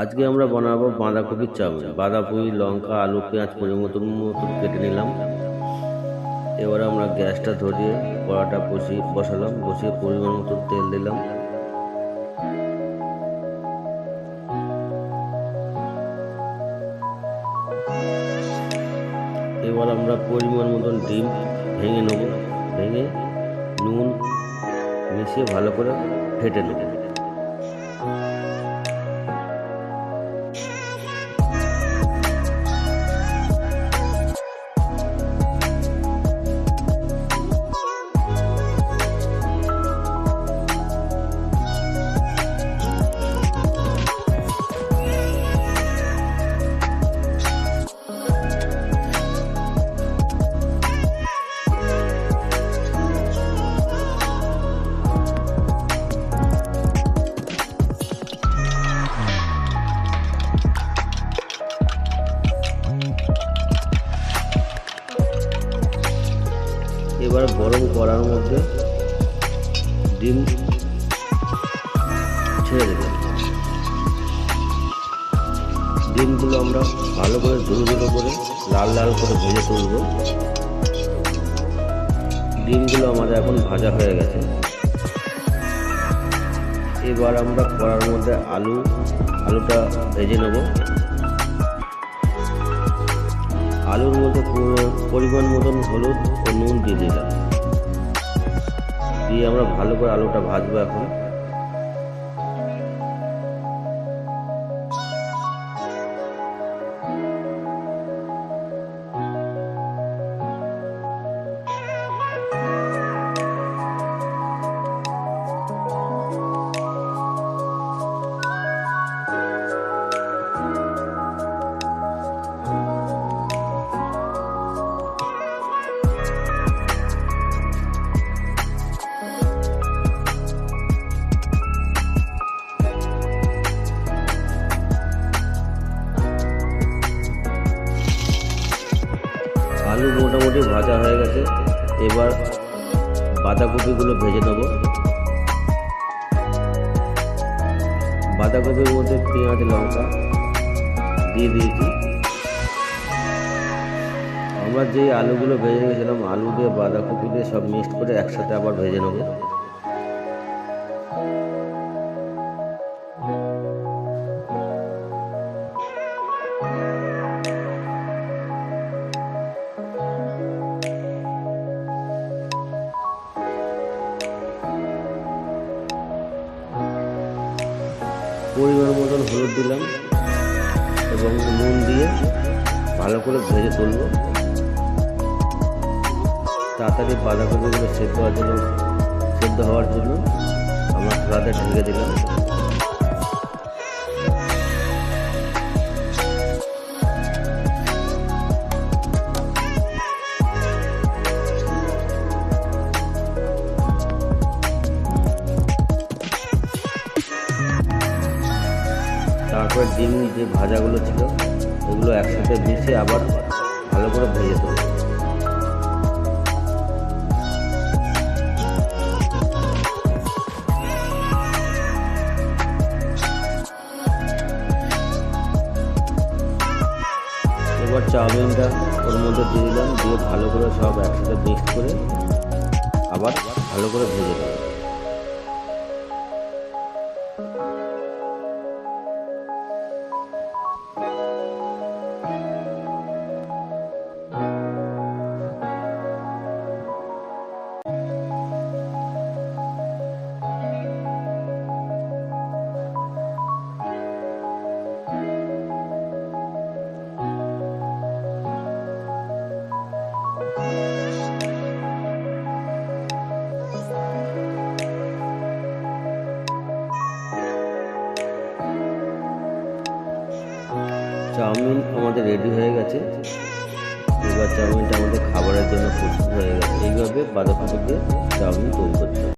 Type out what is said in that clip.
আজকে আমরা বানাবো বাঁধাকপির চাউমিন। বাঁধাকপি, লঙ্কা, আলু, পেঁয়াজ পরিমতন মতন কেটে নিলাম। এবারে আমরা গ্যাসটা ধরিয়ে কড়াটা বসালাম, বসিয়ে পরিমাণ মতো তেল দিলাম। এবার আমরা পরিমাণ মতন ডিম ভেঙে নেব, ভেঙে নুন মিশিয়ে ভালো করে ফেটে নেব। এবার গরম করার মধ্যে ডিম ছেড়ে দেব। ডিমগুলো আমরা ভালো করে ধুলো ধুলো করে লাল লাল করে ভেজে তুলব। ডিমগুলো আমাদের এখন ভাজা হয়ে গেছে। এবার আমরা কড়ার মধ্যে আলুটা ভেজে নেব। আলুর মধ্যে পরিমাণ মতন হলুদ ও নুন দিয়ে দিলাম, দিয়ে আমরা ভালো করে আলুটা ভাজবো। এখন আলু মোটামুটি ভাজা হয়ে গেছে। এবার বাঁধাকপিগুলো ভেজে নেব। বাঁধাকপির মধ্যে পেঁয়াজ লঙ্কা দিয়ে দিয়েছি। আমরা যে আলুগুলো ভেজে রেখেছিলাম, আলু দিয়ে বাঁধাকপি দিয়ে সব মিক্সড করে একসাথে আবার ভেজে নেব। পরিমাণ মতন হলুদ দিলাম এবং নুন দিয়ে ভালো করে ভেজে তুলব। তাড়াতাড়ি বাঁধাকপিগুলো সেদ্ধ হওয়ার জন্য আমরা কড়াতে ঢেকে দিলাম। তারপরে ডিম যে ভাজাগুলো ছিল এগুলো একসাথে মিশিয়ে আবার ভালো করে ভেজে তুলব। এবার চাউমিনটা ওর মধ্যে দিয়ে দিলাম, দিয়ে ভালো করে সব একসাথে মিক্স করে আবার ভালো করে ভেজে দেবো। চাউমিন আমাদের রেডি হয়ে গেছে। এবার চাউমিনটা আমাদের খাবারের জন্য প্রস্তুত হয়ে গেছে। এইভাবে বাঁধাকপি দিয়ে চাউমিন তৈরি করতে হবে।